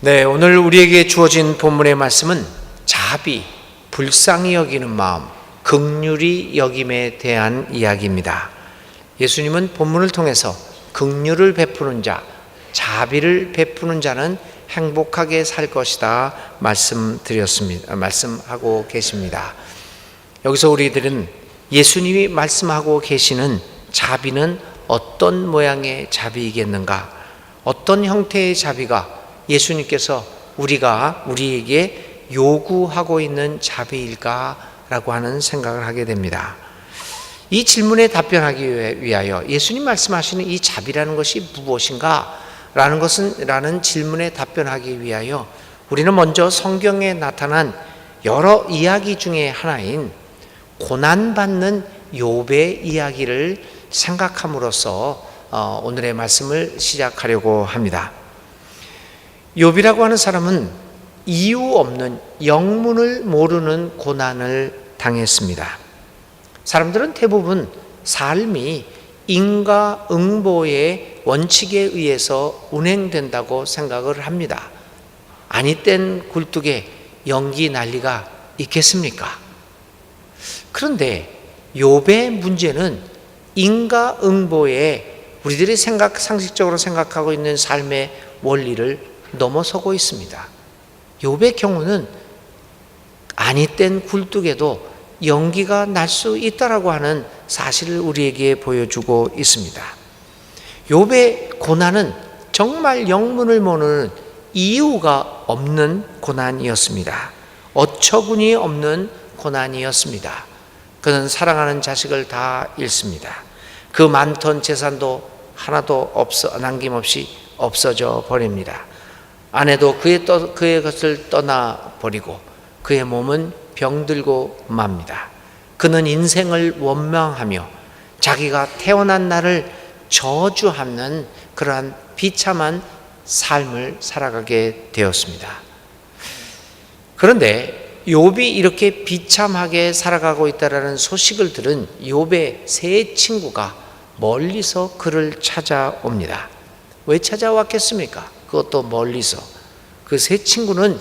네, 오늘 우리에게 주어진 본문의 말씀은 자비, 불쌍히 여기는 마음, 긍휼히 여김에 대한 이야기입니다. 예수님은 본문을 통해서 긍휼을 베푸는 자, 자비를 베푸는 자는 행복하게 살 것이다 말씀하고 계십니다. 여기서 우리들은 예수님이 말씀하고 계시는 자비는 어떤 모양의 자비이겠는가? 어떤 형태의 자비가 예수님께서 우리에게 요구하고 있는 자비일까라고 하는 생각을 하게 됩니다. 이 질문에 답변하기 위하여 예수님 말씀하시는 이 자비라는 것이 무엇인가? 라는 질문에 답변하기 위하여 우리는 먼저 성경에 나타난 여러 이야기 중에 하나인 고난받는 욥의 이야기를 생각함으로써 오늘의 말씀을 시작하려고 합니다. 욥이라고 하는 사람은 이유 없는 영문을 모르는 고난을 당했습니다. 사람들은 대부분 삶이 인과응보의 원칙에 의해서 운행된다고 생각을 합니다. 아니 땐 굴뚝에 연기 난리가 있겠습니까? 그런데 욥의 문제는 인과응보에 우리들이 상식적으로 생각하고 있는 삶의 원리를 넘어서고 있습니다. 욥의 경우는 아니 땐 굴뚝에도 연기가 날 수 있다라고 하는 사실을 우리에게 보여주고 있습니다. 욥의 고난은 정말 영문을 모르는 이유가 없는 고난이었습니다. 어처구니 없는 고난이었습니다. 그는 사랑하는 자식을 다 잃습니다. 그 많던 재산도 하나도 남김없이 없어져 버립니다. 아내도 그의 것을 떠나버리고 그의 몸은 병들고 맙니다. 그는 인생을 원망하며 자기가 태어난 날을 저주하는 그러한 비참한 삶을 살아가게 되었습니다. 그런데 욥이 이렇게 비참하게 살아가고 있다는 소식을 들은 욥의 세 친구가 멀리서 그를 찾아옵니다. 왜 찾아왔겠습니까? 그것도 멀리서. 그 세 친구는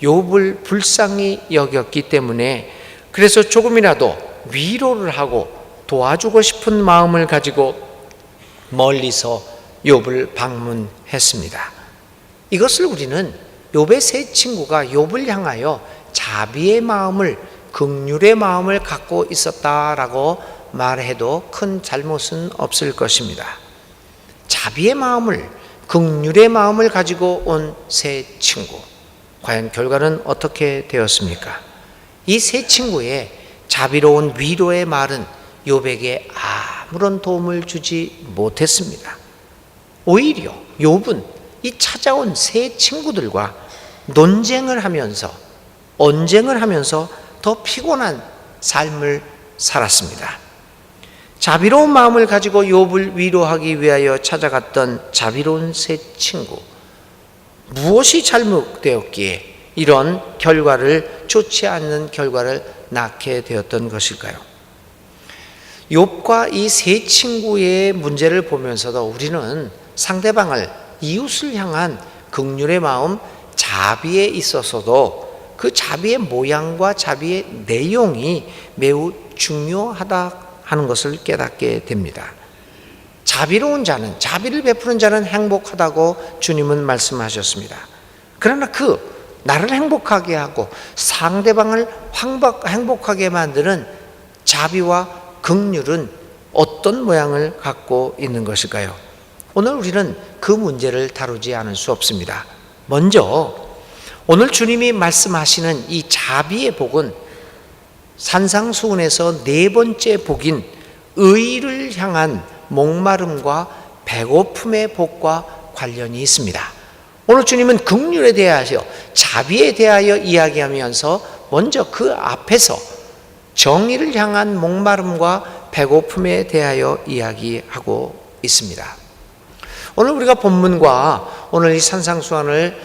욥을 불쌍히 여겼기 때문에 그래서 조금이라도 위로를 하고 도와주고 싶은 마음을 가지고 멀리서 욥을 방문했습니다. 이것을 우리는 욥의 세 친구가 욥을 향하여 자비의 마음을, 긍휼의 마음을 갖고 있었다라고 말해도 큰 잘못은 없을 것입니다. 자비의 마음을, 긍휼의 마음을 가지고 온 세 친구, 과연 결과는 어떻게 되었습니까? 이 세 친구의 자비로운 위로의 말은 욥에게 아무런 도움을 주지 못했습니다. 오히려 욥은 이 찾아온 세 친구들과 논쟁을 하면서, 언쟁을 하면서 더 피곤한 삶을 살았습니다. 자비로운 마음을 가지고 욥을 위로하기 위하여 찾아갔던 자비로운 세 친구, 무엇이 잘못되었기에 이런 결과를, 좋지 않는 결과를 낳게 되었던 것일까요? 욥과 이 세 친구의 문제를 보면서도 우리는 상대방을, 이웃을 향한 긍휼의 마음, 자비에 있어서도 그 자비의 모양과 자비의 내용이 매우 중요하다 하는 것을 깨닫게 됩니다. 자비로운 자는, 자비를 베푸는 자는 행복하다고 주님은 말씀하셨습니다. 그러나 나를 행복하게 하고 상대방을 행복하게 만드는 자비와 긍휼은 어떤 모양을 갖고 있는 것일까요? 오늘 우리는 그 문제를 다루지 않을 수 없습니다. 먼저 오늘 주님이 말씀하시는 이 자비의 복은 산상수훈에서 네 번째 복인 의를 향한 목마름과 배고픔의 복과 관련이 있습니다. 오늘 주님은 긍휼에 대하여, 자비에 대하여 이야기하면서 먼저 그 앞에서 정의를 향한 목마름과 배고픔에 대하여 이야기하고 있습니다. 오늘 우리가 본문과 오늘 이 산상수훈을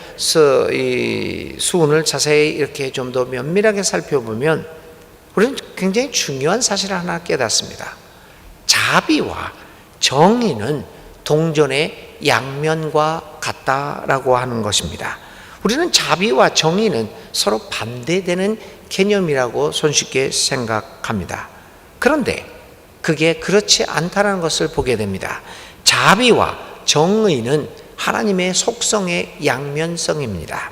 자세히 이렇게 좀 더 면밀하게 살펴보면 우리는 굉장히 중요한 사실을 하나 깨닫습니다. 자비와 정의는 동전의 양면과 같다라고 하는 것입니다. 우리는 자비와 정의는 서로 반대되는 개념이라고 손쉽게 생각합니다. 그런데 그게 그렇지 않다는 것을 보게 됩니다. 자비와 정의는 하나님의 속성의 양면성입니다.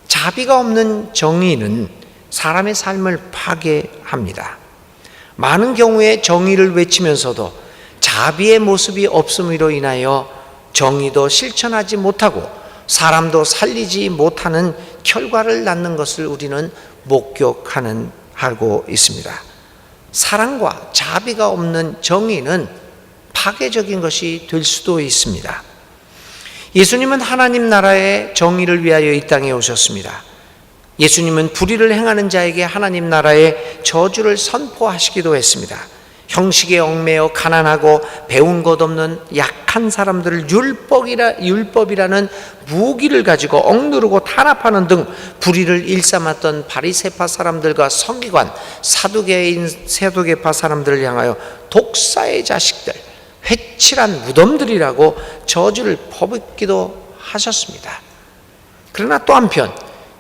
자비가 없는 정의는 사람의 삶을 파괴합니다. 많은 경우에 정의를 외치면서도 자비의 모습이 없음으로 인하여 정의도 실천하지 못하고 사람도 살리지 못하는 결과를 낳는 것을 우리는 목격하고 있습니다. 사랑과 자비가 없는 정의는 파괴적인 것이 될 수도 있습니다. 예수님은 하나님 나라의 정의를 위하여 이 땅에 오셨습니다. 예수님은 불의를 행하는 자에게 하나님 나라의 저주를 선포하시기도 했습니다. 형식에 얽매여 가난하고 배운 것 없는 약한 사람들을 율법이라는 무기를 가지고 억누르고 탄압하는 등 불의를 일삼았던 바리새파 사람들과 서기관, 사두개파 사람들을 향하여 독사의 자식들, 회칠한 무덤들이라고 저주를 퍼붓기도 하셨습니다. 그러나 또 한편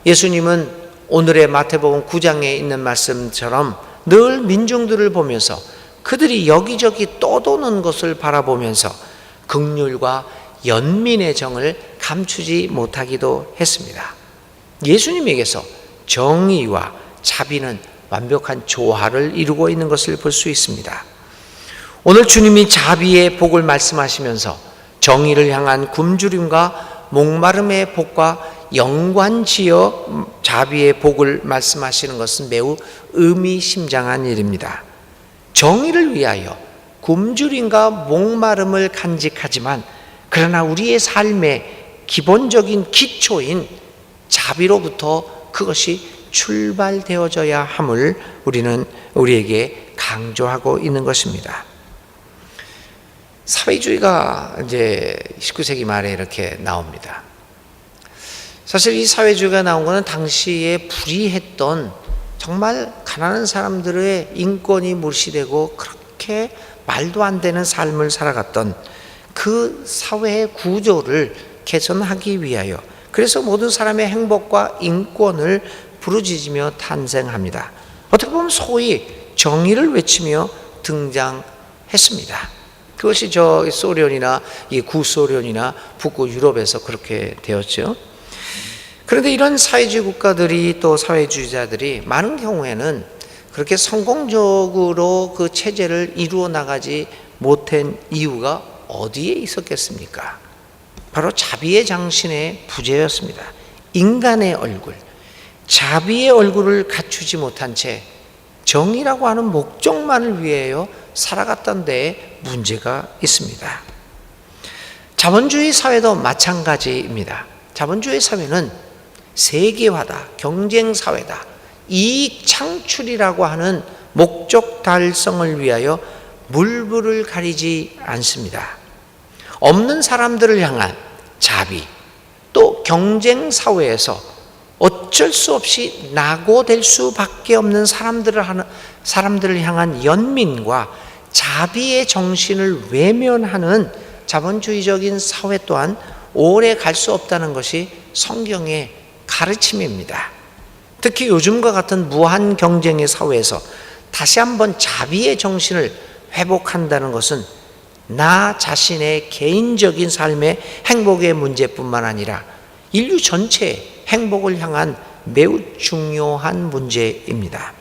예수님은 오늘의 마태복음 9장에 있는 말씀처럼 늘 민중들을 보면서 그들이 여기저기 떠도는 것을 바라보면서 긍휼과 연민의 정을 감추지 못하기도 했습니다. 예수님에게서 정의와 자비는 완벽한 조화를 이루고 있는 것을 볼 수 있습니다. 오늘 주님이 자비의 복을 말씀하시면서 정의를 향한 굶주림과 목마름의 복과 연관지어 자비의 복을 말씀하시는 것은 매우 의미심장한 일입니다. 정의를 위하여 굶주림과 목마름을 간직하지만 그러나 우리의 삶의 기본적인 기초인 자비로부터 그것이 출발되어져야 함을 우리는 우리에게 강조하고 있는 것입니다. 사회주의가 이제 19세기 말에 이렇게 나옵니다. 사실 이 사회주의가 나온 것은 당시에 불의했던 정말 가난한 사람들의 인권이 무시되고 그렇게 말도 안 되는 삶을 살아갔던 그 사회의 구조를 개선하기 위하여, 그래서 모든 사람의 행복과 인권을 부르짖으며 탄생합니다. 어떻게 보면 소위 정의를 외치며 등장했습니다. 그것이 소련이나 이 구소련이나 북구 유럽에서 그렇게 되었죠. 그런데 이런 사회주의 국가들이 또 사회주의자들이 많은 경우에는 그렇게 성공적으로 그 체제를 이루어 나가지 못한 이유가 어디에 있었겠습니까? 바로 자비의 장신의 부재였습니다. 인간의 얼굴, 자비의 얼굴을 갖추지 못한 채 정의라고 하는 목적만을 위하여 살아갔던 데에 문제가 있습니다. 자본주의 사회도 마찬가지입니다. 자본주의 사회는 세계화다, 경쟁사회다, 이익 창출이라고 하는 목적 달성을 위하여 물불을 가리지 않습니다. 없는 사람들을 향한 자비, 또 경쟁사회에서 어쩔 수 없이 낙오될 수밖에 없는 사람들을 향한 연민과 자비의 정신을 외면하는 자본주의적인 사회 또한 오래 갈 수 없다는 것이 성경의 가르침입니다. 특히 요즘과 같은 무한 경쟁의 사회에서 다시 한번 자비의 정신을 회복한다는 것은 나 자신의 개인적인 삶의 행복의 문제뿐만 아니라 인류 전체의 행복을 향한 매우 중요한 문제입니다.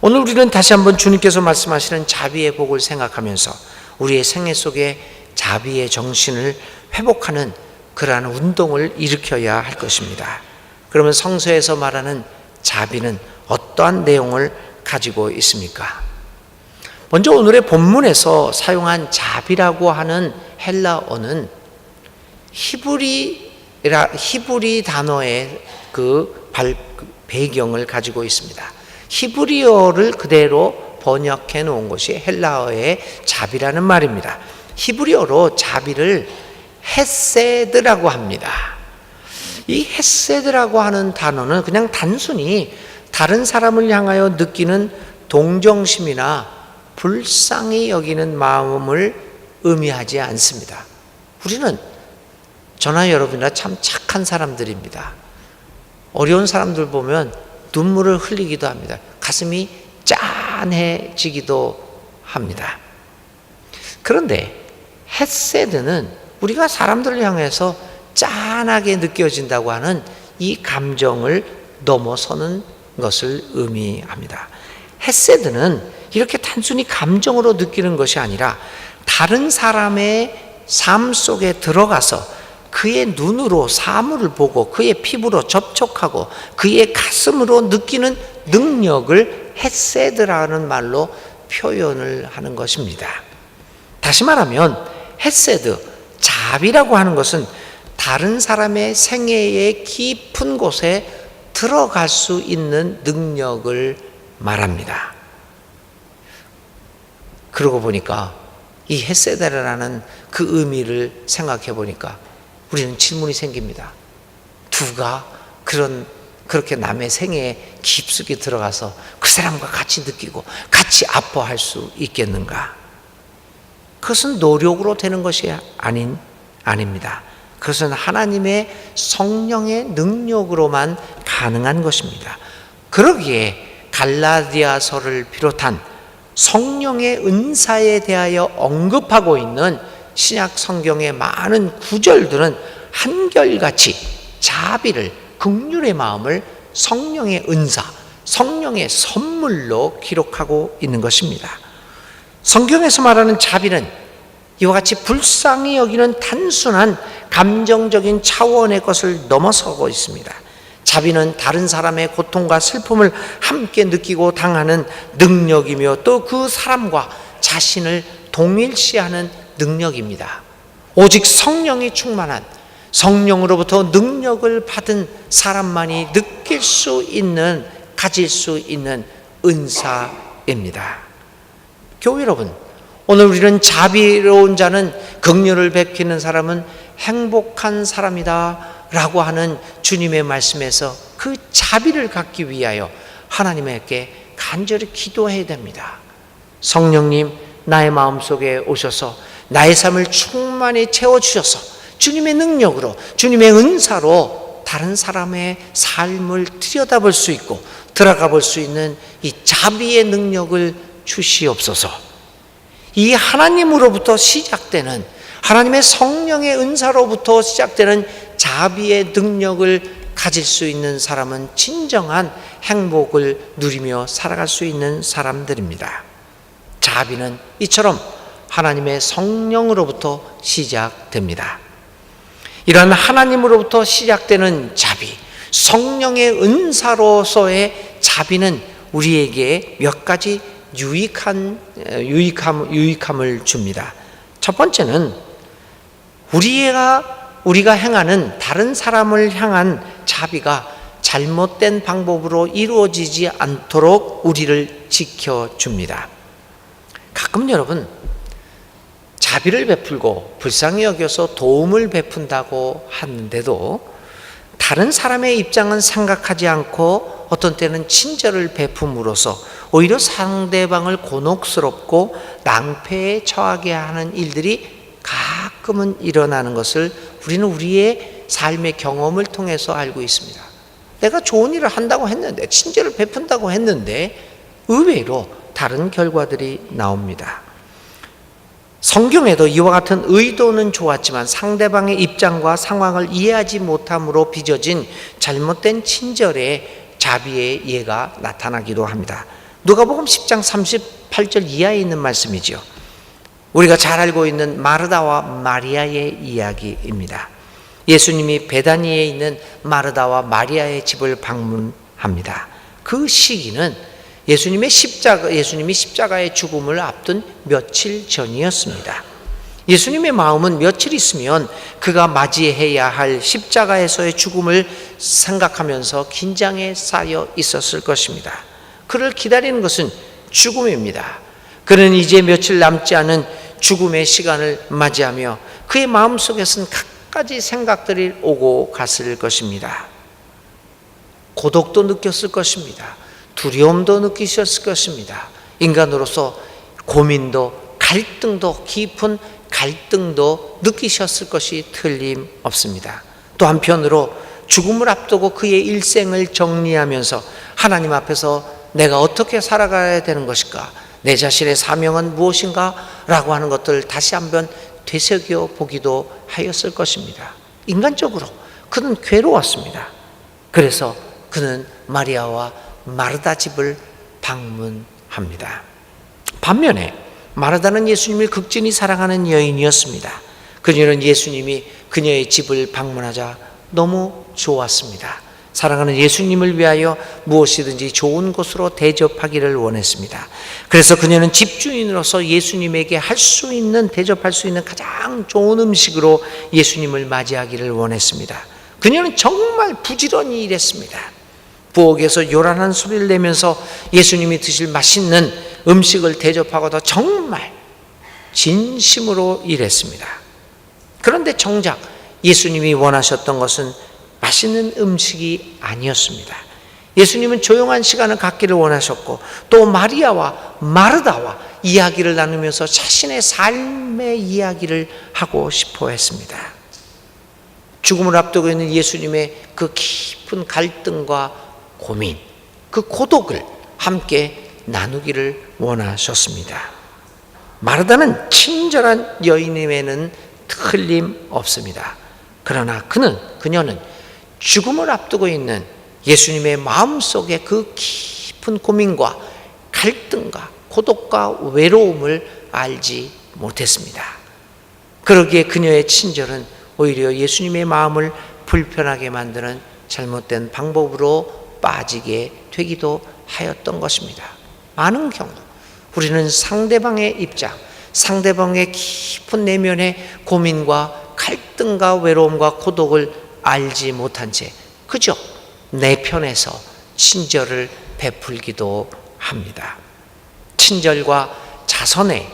오늘 우리는 다시 한번 주님께서 말씀하시는 자비의 복을 생각하면서 우리의 생애 속에 자비의 정신을 회복하는 그러한 운동을 일으켜야 할 것입니다. 그러면 성서에서 말하는 자비는 어떠한 내용을 가지고 있습니까? 먼저 오늘의 본문에서 사용한 자비라고 하는 헬라어는 히브리 단어의 그 배경을 가지고 있습니다. 히브리어를 그대로 번역해 놓은 것이 헬라어의 자비라는 말입니다. 히브리어로 자비를 헤세드라고 합니다. 이 헤세드라고 하는 단어는 그냥 단순히 다른 사람을 향하여 느끼는 동정심이나 불쌍히 여기는 마음을 의미하지 않습니다. 우리는 저나 여러분이나 참 착한 사람들입니다. 어려운 사람들 보면 눈물을 흘리기도 합니다. 가슴이 짠해지기도 합니다. 그런데 헤세드는 우리가 사람들을 향해서 짠하게 느껴진다고 하는 이 감정을 넘어서는 것을 의미합니다. 헤세드는 이렇게 단순히 감정으로 느끼는 것이 아니라 다른 사람의 삶 속에 들어가서 그의 눈으로 사물을 보고 그의 피부로 접촉하고 그의 가슴으로 느끼는 능력을 헤세드라는 말로 표현을 하는 것입니다. 다시 말하면 헤세드, 자비라고 하는 것은 다른 사람의 생애의 깊은 곳에 들어갈 수 있는 능력을 말합니다. 그러고 보니까 이 헤세드라는 그 의미를 생각해 보니까 우리는 질문이 생깁니다. 누가 그렇게 남의 생애에 깊숙이 들어가서 그 사람과 같이 느끼고 같이 아파할 수 있겠는가? 그것은 노력으로 되는 것이 아닙니다. 그것은 하나님의 성령의 능력으로만 가능한 것입니다. 그러기에 갈라디아서를 비롯한 성령의 은사에 대하여 언급하고 있는 신약 성경의 많은 구절들은 한결같이 자비를, 긍휼의 마음을 성령의 은사, 성령의 선물로 기록하고 있는 것입니다. 성경에서 말하는 자비는 이와 같이 불쌍히 여기는 단순한 감정적인 차원의 것을 넘어서고 있습니다. 자비는 다른 사람의 고통과 슬픔을 함께 느끼고 당하는 능력이며 또 그 사람과 자신을 동일시하는 능력입니다. 오직 성령이 충만한, 성령으로부터 능력을 받은 사람만이 느낄 수 있는, 가질 수 있는 은사입니다. 교회 여러분, 오늘 우리는 자비로운 자는, 긍휼을 베푸는 사람은 행복한 사람이다 라고 하는 주님의 말씀에서 그 자비를 갖기 위하여 하나님께 간절히 기도해야 됩니다. 성령님, 나의 마음속에 오셔서 나의 삶을 충만히 채워주셔서 주님의 능력으로, 주님의 은사로 다른 사람의 삶을 들여다볼 수 있고 들어가 볼 수 있는 이 자비의 능력을 주시옵소서. 이 하나님으로부터 시작되는, 하나님의 성령의 은사로부터 시작되는 자비의 능력을 가질 수 있는 사람은 진정한 행복을 누리며 살아갈 수 있는 사람들입니다. 자비는 이처럼 하나님의 성령으로부터 시작됩니다. 이러한 하나님으로부터 시작되는 자비, 성령의 은사로서의 자비는 우리에게 몇 가지 유익함을 줍니다. 첫 번째는 우리가 행하는 다른 사람을 향한 자비가 잘못된 방법으로 이루어지지 않도록 우리를 지켜줍니다. 가끔 여러분, 자비를 베풀고 불쌍히 여겨서 도움을 베푼다고 하는데도 다른 사람의 입장은 생각하지 않고 어떤 때는 친절을 베품으로써 오히려 상대방을 곤혹스럽고 낭패에 처하게 하는 일들이 가끔은 일어나는 것을 우리는 우리의 삶의 경험을 통해서 알고 있습니다. 내가 좋은 일을 한다고 했는데, 친절을 베푼다고 했는데 의외로 다른 결과들이 나옵니다. 성경에도 이와 같은 의도는 좋았지만 상대방의 입장과 상황을 이해하지 못함으로 빚어진 잘못된 친절의 자비의 예가 나타나기도 합니다. 누가복음 10장 38절 이하에 있는 말씀이지요. 우리가 잘 알고 있는 마르다와 마리아의 이야기입니다. 예수님이 베다니에 있는 마르다와 마리아의 집을 방문합니다. 그 시기는 예수님이 십자가의 죽음을 앞둔 며칠 전이었습니다. 예수님의 마음은 며칠 있으면 그가 맞이해야 할 십자가에서의 죽음을 생각하면서 긴장에 쌓여 있었을 것입니다. 그를 기다리는 것은 죽음입니다. 그는 이제 며칠 남지 않은 죽음의 시간을 맞이하며 그의 마음속에서는 갖가지 생각들이 오고 갔을 것입니다. 고독도 느꼈을 것입니다. 두려움도 느끼셨을 것입니다. 인간으로서 고민도 갈등도, 깊은 갈등도 느끼셨을 것이 틀림없습니다. 또 한편으로 죽음을 앞두고 그의 일생을 정리하면서 하나님 앞에서 내가 어떻게 살아가야 되는 것일까, 내 자신의 사명은 무엇인가 라고 하는 것들을 다시 한번 되새겨 보기도 하였을 것입니다. 인간적으로 그는 괴로웠습니다. 그래서 그는 마리아와 마르다 집을 방문합니다. 반면에 마르다는 예수님을 극진히 사랑하는 여인이었습니다. 그녀는 예수님이 그녀의 집을 방문하자 너무 좋았습니다. 사랑하는 예수님을 위하여 무엇이든지 좋은 곳으로 대접하기를 원했습니다. 그래서 그녀는 집주인으로서 예수님에게 대접할 수 있는 가장 좋은 음식으로 예수님을 맞이하기를 원했습니다. 그녀는 정말 부지런히 일했습니다. 부엌에서 요란한 소리를 내면서 예수님이 드실 맛있는 음식을 대접하고도 정말 진심으로 일했습니다. 그런데 정작 예수님이 원하셨던 것은 맛있는 음식이 아니었습니다. 예수님은 조용한 시간을 갖기를 원하셨고, 또 마리아와 마르다와 이야기를 나누면서 자신의 삶의 이야기를 하고 싶어 했습니다. 죽음을 앞두고 있는 예수님의 그 깊은 갈등과 고민, 그 고독을 함께 나누기를 원하셨습니다. 마르다는 친절한 여인임에는 틀림없습니다. 그러나 그녀는 죽음을 앞두고 있는 예수님의 마음속에 그 깊은 고민과 갈등과 고독과 외로움을 알지 못했습니다. 그러기에 그녀의 친절은 오히려 예수님의 마음을 불편하게 만드는 잘못된 방법으로 빠지게 되기도 하였던 것입니다. 많은 경우 우리는 상대방의 입장, 상대방의 깊은 내면의 고민과 갈등과 외로움과 고독을 알지 못한 채 그저 내 편에서 친절을 베풀기도 합니다. 친절과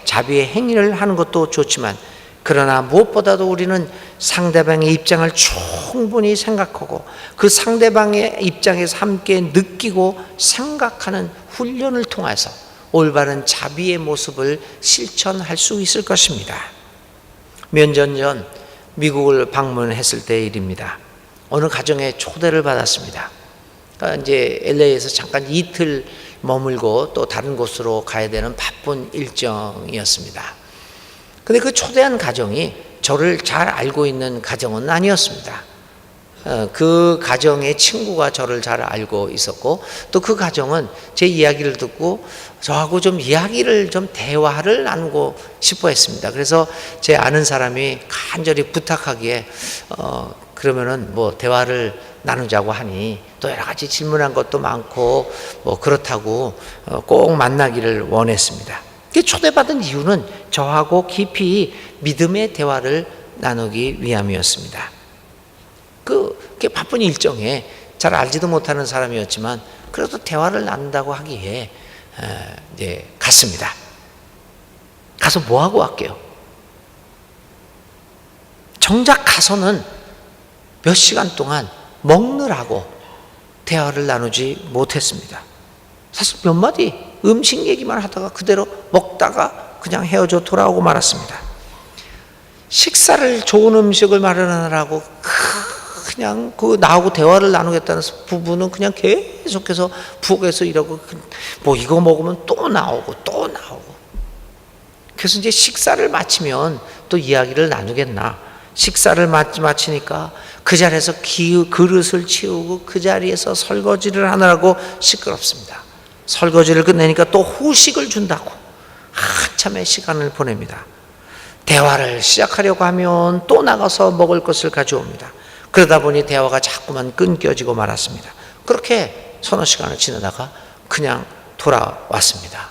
자비의 행위를 하는 것도 좋지만, 그러나 무엇보다도 우리는 상대방의 입장을 충분히 생각하고 그 상대방의 입장에서 함께 느끼고 생각하는 훈련을 통해서 올바른 자비의 모습을 실천할 수 있을 것입니다. 몇 년 전 미국을 방문했을 때의 일입니다. 어느 가정에 초대를 받았습니다. 그러니까 이제 LA에서 잠깐 이틀 머물고 또 다른 곳으로 가야 되는 바쁜 일정이었습니다. 근데 그 초대한 가정이 저를 잘 알고 있는 가정은 아니었습니다. 그 가정의 친구가 저를 잘 알고 있었고, 또 그 가정은 제 이야기를 듣고 저하고 좀 대화를 나누고 싶어 했습니다. 그래서 제 아는 사람이 간절히 부탁하기에 그러면은 뭐 대화를 나누자고 하니, 또 여러 가지 질문한 것도 많고 뭐 그렇다고 꼭 만나기를 원했습니다. 초대받은 이유는 저하고 깊이 믿음의 대화를 나누기 위함이었습니다. 그 바쁜 일정에 잘 알지도 못하는 사람이었지만 그래도 대화를 나눈다고 하기에 이제 갔습니다. 가서 뭐 하고 왔게요? 정작 가서는 몇 시간 동안 먹느라고 대화를 나누지 못했습니다. 사실 몇 마디 음식 얘기만 하다가 그대로 먹다가 그냥 헤어져 돌아오고 말았습니다. 식사를, 좋은 음식을 마련하느라고 그냥 나하고 대화를 나누겠다는 부부는 그냥 계속해서 부엌에서 일하고, 뭐 이거 먹으면 또 나오고 또 나오고. 그래서 이제 식사를 마치면 또 이야기를 나누겠나. 식사를 마치니까 그 자리에서 그릇을 치우고 그 자리에서 설거지를 하느라고 시끄럽습니다. 설거지를 끝내니까 또 후식을 준다고 한참의 시간을 보냅니다. 대화를 시작하려고 하면 또 나가서 먹을 것을 가져옵니다. 그러다 보니 대화가 자꾸만 끊겨지고 말았습니다. 그렇게 서너 시간을 지나다가 그냥 돌아왔습니다.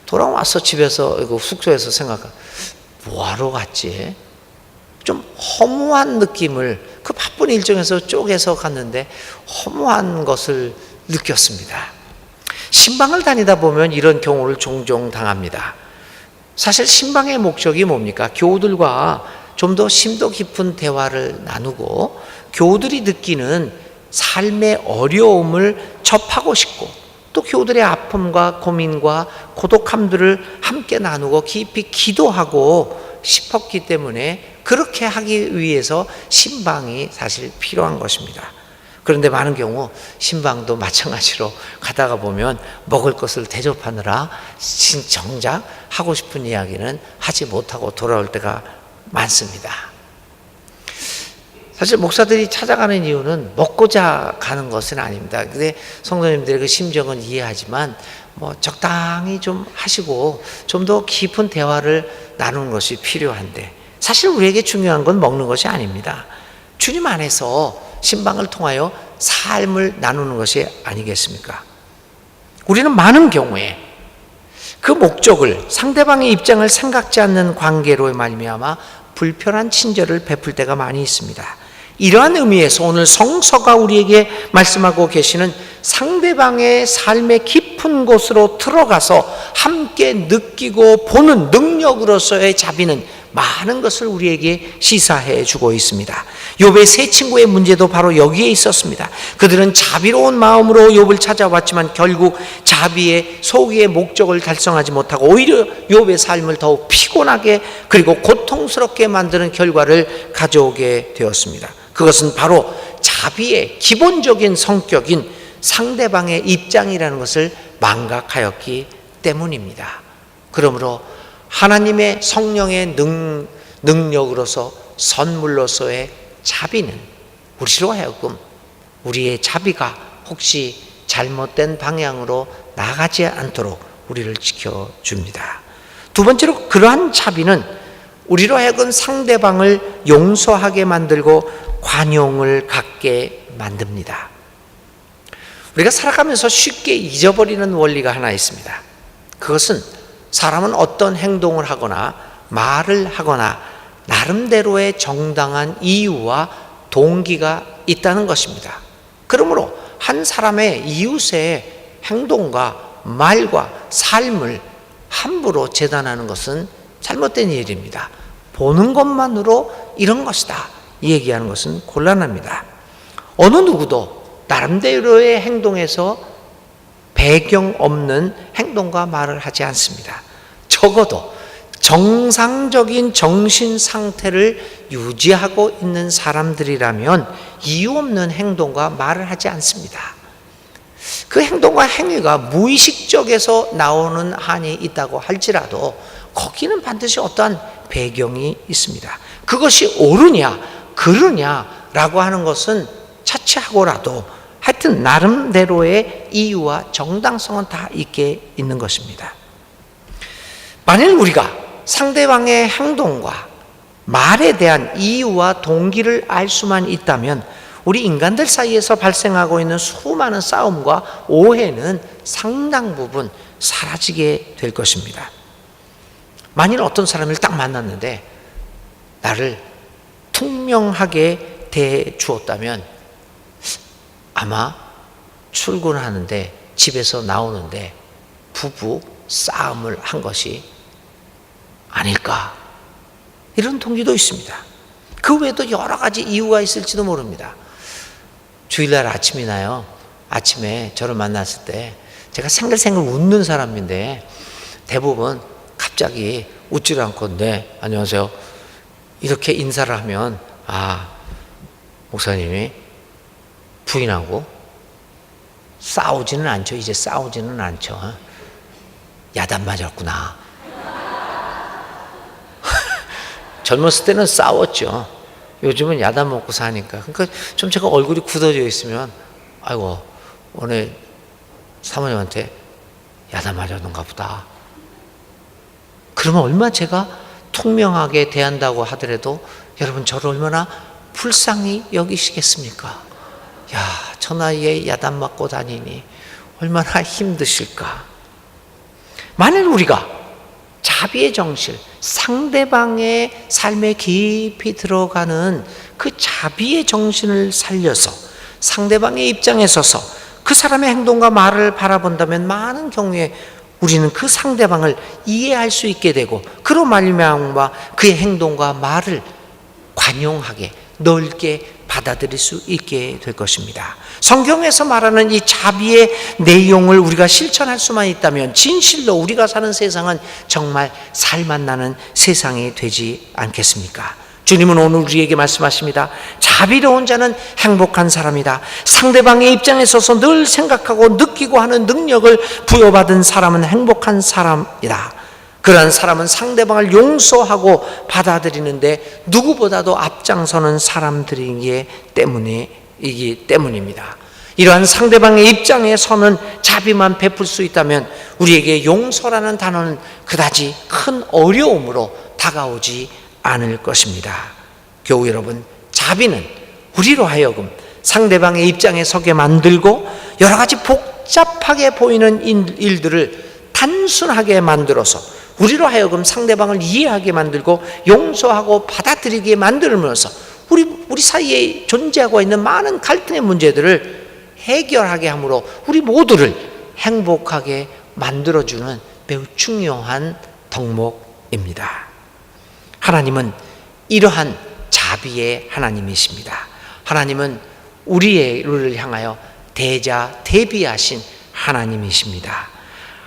돌아와서 집에서, 숙소에서 뭐하러 갔지? 좀 허무한 느낌을, 그 바쁜 일정에서 쪼개서 갔는데 허무한 것을 느꼈습니다. 신방을 다니다 보면 이런 경우를 종종 당합니다. 사실 신방의 목적이 뭡니까? 교우들과 좀 더 심도 깊은 대화를 나누고 교우들이 느끼는 삶의 어려움을 접하고 싶고, 또 교우들의 아픔과 고민과 고독함들을 함께 나누고 깊이 기도하고 싶었기 때문에 그렇게 하기 위해서 신방이 사실 필요한 것입니다. 그런데 많은 경우 신방도 마찬가지로 가다가 보면 먹을 것을 대접하느라 정작 하고 싶은 이야기는 하지 못하고 돌아올 때가 많습니다. 사실 목사들이 찾아가는 이유는 먹고자 가는 것은 아닙니다. 근데 성도님들의 그 심정은 이해하지만 적당히 좀 하시고 좀 더 깊은 대화를 나누는 것이 필요한데, 사실 우리에게 중요한 건 먹는 것이 아닙니다. 주님 안에서 신방을 통하여 삶을 나누는 것이 아니겠습니까? 우리는 많은 경우에 그 목적을, 상대방의 입장을 생각지 않는 관계로 말미암아 불편한 친절을 베풀 때가 많이 있습니다. 이러한 의미에서 오늘 성서가 우리에게 말씀하고 계시는 상대방의 삶의 깊은 곳으로 들어가서 함께 느끼고 보는 능력으로서의 자비는 많은 것을 우리에게 시사해 주고 있습니다. 욥의 세 친구의 문제도 바로 여기에 있었습니다. 그들은 자비로운 마음으로 욥을 찾아왔지만 결국 자비의 소기의 목적을 달성하지 못하고 오히려 욥의 삶을 더욱 피곤하게 그리고 고통스럽게 만드는 결과를 가져오게 되었습니다. 그것은 바로 자비의 기본적인 성격인 상대방의 입장이라는 것을 망각하였기 때문입니다. 그러므로 하나님의 성령의 능력으로서 선물로서의 자비는 우리로 하여금 우리의 자비가 혹시 잘못된 방향으로 나가지 않도록 우리를 지켜줍니다. 두 번째로 그러한 자비는 우리로 하여금 상대방을 용서하게 만들고 관용을 갖게 만듭니다. 우리가 살아가면서 쉽게 잊어버리는 원리가 하나 있습니다. 그것은 사람은 어떤 행동을 하거나 말을 하거나 나름대로의 정당한 이유와 동기가 있다는 것입니다. 그러므로 한 사람의 이웃의 행동과 말과 삶을 함부로 재단하는 것은 잘못된 일입니다. 보는 것만으로 이런 것이다 얘기하는 것은 곤란합니다. 어느 누구도 나름대로의 행동에서 배경 없는 행동과 말을 하지 않습니다. 적어도 정상적인 정신 상태를 유지하고 있는 사람들이라면 이유 없는 행동과 말을 하지 않습니다. 그 행동과 행위가 무의식적에서 나오는 한이 있다고 할지라도 거기는 반드시 어떠한 배경이 있습니다. 그것이 옳으냐 그르냐라고 하는 것은 차치하고라도 하여튼 나름대로의 이유와 정당성은 다 있게 있는 것입니다. 만일 우리가 상대방의 행동과 말에 대한 이유와 동기를 알 수만 있다면 우리 인간들 사이에서 발생하고 있는 수많은 싸움과 오해는 상당 부분 사라지게 될 것입니다. 만일 어떤 사람을 딱 만났는데 나를 투명하게 대주었다면 아마 출근하는데 집에서 나오는데 부부 싸움을 한 것이 아닐까, 이런 동기도 있습니다. 그 외에도 여러 가지 이유가 있을지도 모릅니다. 주일날 아침이나요, 아침에 저를 만났을 때 제가 생글생글 웃는 사람인데 대부분 갑자기 웃지를 않고 네 안녕하세요 이렇게 인사를 하면 목사님이 부인하고 싸우지는 않죠. 이제 싸우지는 않죠. 야단 맞았구나. 젊었을 때는 싸웠죠. 요즘은 야단 먹고 사니까. 그러니까 좀 제가 얼굴이 굳어져 있으면 아이고 오늘 사모님한테 야단 맞았는가 보다. 그러면 얼마나 제가 통명하게 대한다고 하더라도 여러분 저를 얼마나 불쌍히 여기시겠습니까? 야, 저 나이에 야단 맞고 다니니 얼마나 힘드실까? 만일 우리가 자비의 정실, 상대방의 삶에 깊이 들어가는 그 자비의 정신을 살려서 상대방의 입장에 서서 그 사람의 행동과 말을 바라본다면 많은 경우에 우리는 그 상대방을 이해할 수 있게 되고 그로 말미암아 그의 행동과 말을 관용하게 넓게 받아들일 수 있게 될 것입니다. 성경에서 말하는 이 자비의 내용을 우리가 실천할 수만 있다면 진실로 우리가 사는 세상은 정말 살맛 나는 세상이 되지 않겠습니까? 주님은 오늘 우리에게 말씀하십니다. 자비로운 자는 행복한 사람이다. 상대방의 입장에 서서 늘 생각하고 느끼고 하는 능력을 부여받은 사람은 행복한 사람이다. 그러한 사람은 상대방을 용서하고 받아들이는데 누구보다도 앞장서는 사람들이기 때문입니다. 이러한 상대방의 입장에 서는 자비만 베풀 수 있다면 우리에게 용서라는 단어는 그다지 큰 어려움으로 다가오지 않을 것입니다. 교우 여러분, 자비는 우리로 하여금 상대방의 입장에 서게 만들고 여러 가지 복잡하게 보이는 일들을 단순하게 만들어서 우리로 하여금 상대방을 이해하게 만들고 용서하고 받아들이게 만들면서 우리 사이에 존재하고 있는 많은 갈등의 문제들을 해결하게 함으로 우리 모두를 행복하게 만들어주는 매우 중요한 덕목입니다. 하나님은 이러한 자비의 하나님이십니다. 하나님은 우리를 향하여 대비하신 하나님이십니다.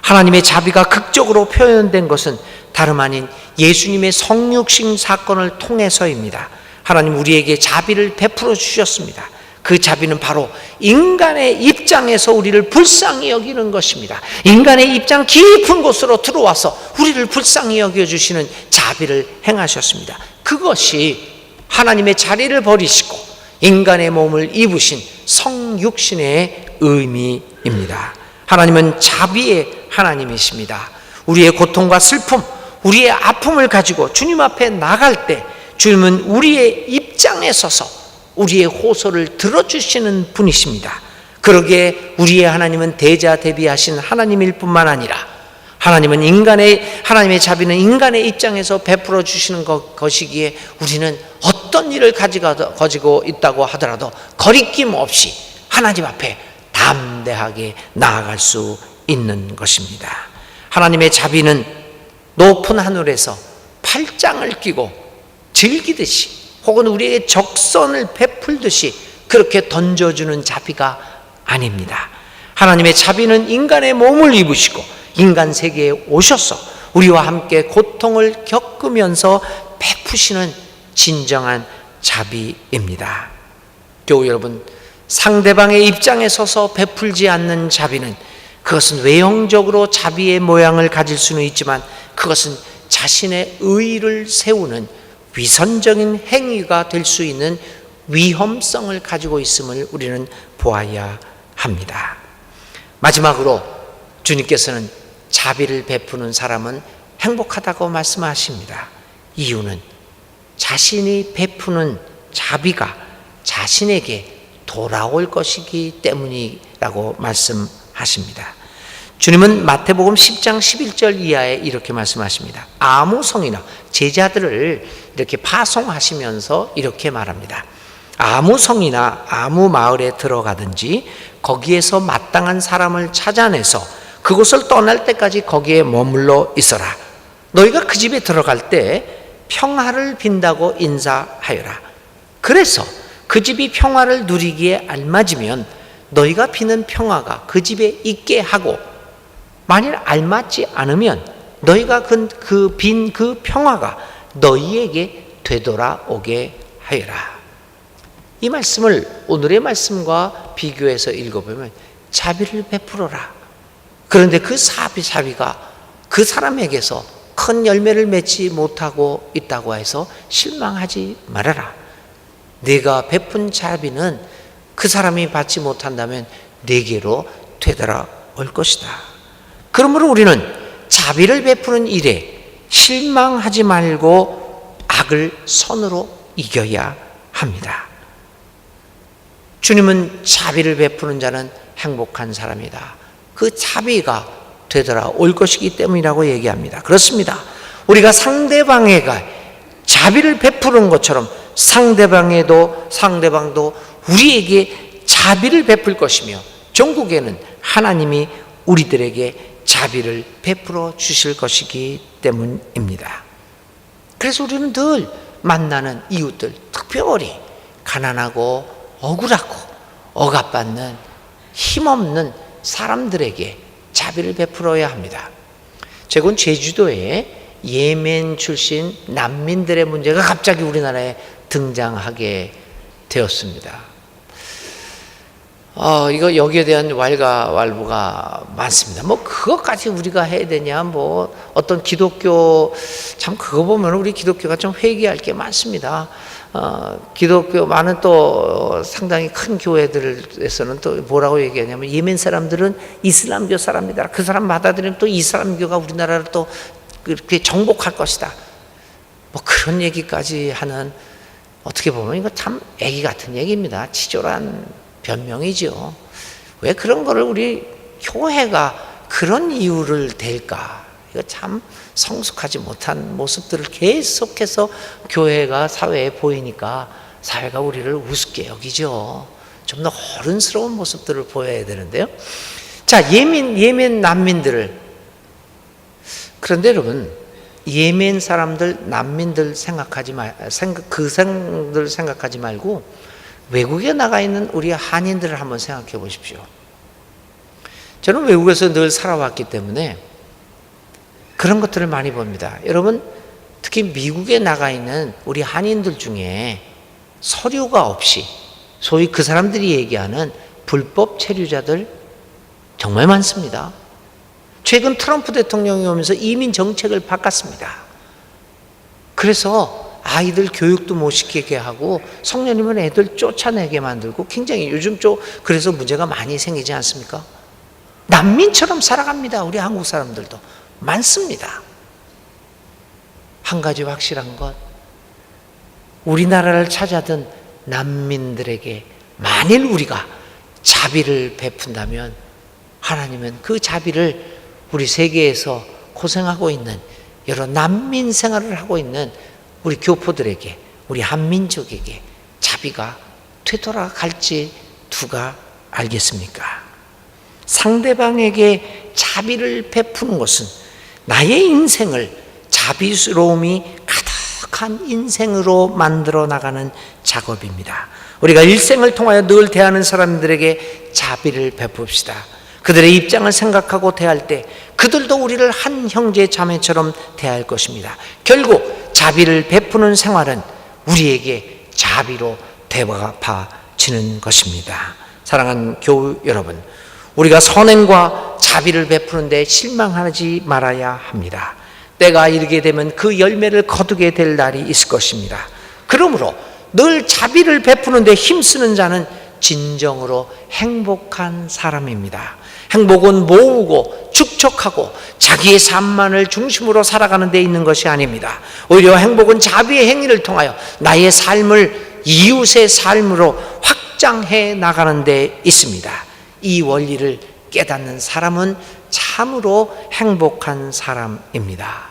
하나님의 자비가 극적으로 표현된 것은 다름 아닌 예수님의 성육신 사건을 통해서입니다. 하나님 우리에게 자비를 베풀어 주셨습니다. 그 자비는 바로 인간의 입장에서 우리를 불쌍히 여기는 것입니다. 인간의 입장 깊은 곳으로 들어와서 우리를 불쌍히 여겨주시는 자비를 행하셨습니다. 그것이 하나님의 자리를 버리시고 인간의 몸을 입으신 성육신의 의미입니다. 하나님은 자비의 하나님이십니다. 우리의 고통과 슬픔, 우리의 아픔을 가지고 주님 앞에 나갈 때 주님은 우리의 입장에 서서 우리의 호소를 들어주시는 분이십니다. 그러기에 우리의 하나님은 대비하신 하나님일 뿐만 아니라 하나님의 자비는 인간의 입장에서 베풀어 주시는 것이기에 우리는 어떤 일을 가지고 있다고 하더라도 거리낌 없이 하나님 앞에 담대하게 나아갈 수 있는 것입니다. 하나님의 자비는 높은 하늘에서 팔짱을 끼고 즐기듯이 혹은 우리에게 적선을 베풀듯이 그렇게 던져주는 자비가 아닙니다. 하나님의 자비는 인간의 몸을 입으시고 인간 세계에 오셔서 우리와 함께 고통을 겪으면서 베푸시는 진정한 자비입니다. 교우 여러분, 상대방의 입장에 서서 베풀지 않는 자비는 그것은 외형적으로 자비의 모양을 가질 수는 있지만 그것은 자신의 의의를 세우는 위선적인 행위가 될 수 있는 위험성을 가지고 있음을 우리는 보아야 합니다. 마지막으로 주님께서는 자비를 베푸는 사람은 행복하다고 말씀하십니다. 이유는 자신이 베푸는 자비가 자신에게 돌아올 것이기 때문이라고 말씀하십니다. 주님은 마태복음 10장 11절 이하에 이렇게 말씀하십니다. 아무 성이나 제자들을 이렇게 파송하시면서 이렇게 말합니다. 아무 성이나 아무 마을에 들어가든지 거기에서 마땅한 사람을 찾아내서 그곳을 떠날 때까지 거기에 머물러 있어라. 너희가 그 집에 들어갈 때 평화를 빈다고 인사하여라. 그래서 그 집이 평화를 누리기에 알맞으면 너희가 비는 평화가 그 집에 있게 하고 만일 알맞지 않으면 너희가 빈 그 평화가 너희에게 되돌아오게 하여라. 이 말씀을 오늘의 말씀과 비교해서 읽어보면 자비를 베풀어라. 그런데 그 자비가 그 사람에게서 큰 열매를 맺지 못하고 있다고 해서 실망하지 말아라. 네가 베푼 자비는 그 사람이 받지 못한다면 네게로 되돌아올 것이다. 그러므로 우리는 자비를 베푸는 일에 실망하지 말고 악을 선으로 이겨야 합니다. 주님은 자비를 베푸는 자는 행복한 사람이다. 그 자비가 되돌아올 것이기 때문이라고 얘기합니다. 그렇습니다. 우리가 상대방에게 자비를 베푸는 것처럼 상대방도 우리에게 자비를 베풀 것이며 종국에는 하나님이 우리들에게 자비를 베풀어 주실 것이기 때문입니다. 그래서 우리는 늘 만나는 이웃들, 특별히 가난하고 억울하고 억압받는 힘없는 사람들에게 자비를 베풀어야 합니다. 최근 제주도에 예멘 출신 난민들의 문제가 갑자기 우리나라에 등장하게 되었습니다. 이거 여기에 대한 왈가왈부가 많습니다. 뭐 그것까지 우리가 해야 되냐? 뭐 어떤 기독교 참 그거 보면 우리 기독교가 좀 회개할 게 많습니다. 기독교 많은 또 상당히 큰 교회들에서는 또 뭐라고 얘기하냐면 예멘 사람들은 이슬람교 사람이다. 그 사람 받아들이면 또 이슬람교가 우리나라를 또 그렇게 정복할 것이다. 뭐 그런 얘기까지 하는, 어떻게 보면 이거 참 애기 같은 얘기입니다. 치졸한 변명이죠. 왜 그런 거를 우리 교회가 그런 이유를 댈까? 이거 참 성숙하지 못한 모습들을 계속해서 교회가 사회에 보이니까 사회가 우리를 우습게 여기죠. 좀 더 어른스러운 모습들을 보여야 되는데요. 자, 예멘 난민들을, 그런데 여러분, 예멘 사람들, 난민들 그 사람들 생각하지 말고 외국에 나가 있는 우리 한인들을 한번 생각해 보십시오. 저는 외국에서 늘 살아왔기 때문에 그런 것들을 많이 봅니다. 여러분, 특히 미국에 나가 있는 우리 한인들 중에 서류가 없이, 소위 그 사람들이 얘기하는 불법 체류자들 정말 많습니다. 최근 트럼프 대통령이 오면서 이민 정책을 바꿨습니다. 그래서 아이들 교육도 못 시키게 하고 성년이면 애들 쫓아내게 만들고 굉장히 요즘 그래서 문제가 많이 생기지 않습니까? 난민처럼 살아갑니다. 우리 한국 사람들도 많습니다. 한 가지 확실한 것, 우리나라를 찾아든 난민들에게 만일 우리가 자비를 베푼다면 하나님은 그 자비를 우리 세계에서 고생하고 있는 여러 난민 생활을 하고 있는 우리 교포들에게, 우리 한민족에게 자비가 되돌아갈지 누가 알겠습니까? 상대방에게 자비를 베푸는 것은 나의 인생을 자비스러움이 가득한 인생으로 만들어 나가는 작업입니다. 우리가 일생을 통하여 늘 대하는 사람들에게 자비를 베풉시다. 그들의 입장을 생각하고 대할 때 그들도 우리를 한 형제 자매처럼 대할 것입니다. 결국 자비를 베푸는 생활은 우리에게 자비로 되갚아지는 것입니다. 사랑하는 교우 여러분, 우리가 선행과 자비를 베푸는 데 실망하지 말아야 합니다. 때가 이르게 되면 그 열매를 거두게 될 날이 있을 것입니다. 그러므로 늘 자비를 베푸는 데 힘쓰는 자는 진정으로 행복한 사람입니다. 행복은 모으고 축적하고 자기의 삶만을 중심으로 살아가는 데 있는 것이 아닙니다. 오히려 행복은 자비의 행위를 통하여 나의 삶을 이웃의 삶으로 확장해 나가는 데 있습니다. 이 원리를 깨닫는 사람은 참으로 행복한 사람입니다.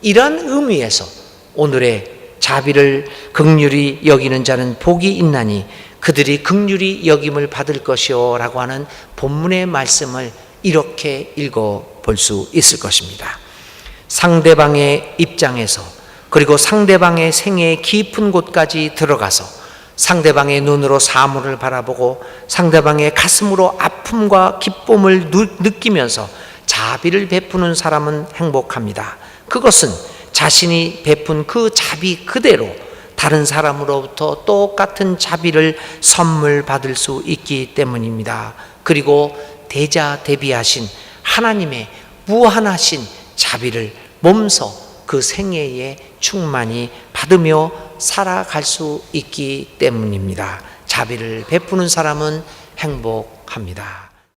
이런 의미에서 오늘의 자비를 긍휼히 여기는 자는 복이 있나니 그들이 긍휼히 여김을 받을 것이요 라고 하는 본문의 말씀을 이렇게 읽어볼 수 있을 것입니다. 상대방의 입장에서, 그리고 상대방의 생애의 깊은 곳까지 들어가서 상대방의 눈으로 사물을 바라보고 상대방의 가슴으로 아픔과 기쁨을 느끼면서 자비를 베푸는 사람은 행복합니다. 그것은 자신이 베푼 그 자비 그대로 다른 사람으로부터 똑같은 자비를 선물 받을 수 있기 때문입니다. 그리고 대자대비하신 하나님의 무한하신 자비를 몸소 그 생애에 충만히 받으며 살아갈 수 있기 때문입니다. 자비를 베푸는 사람은 행복합니다.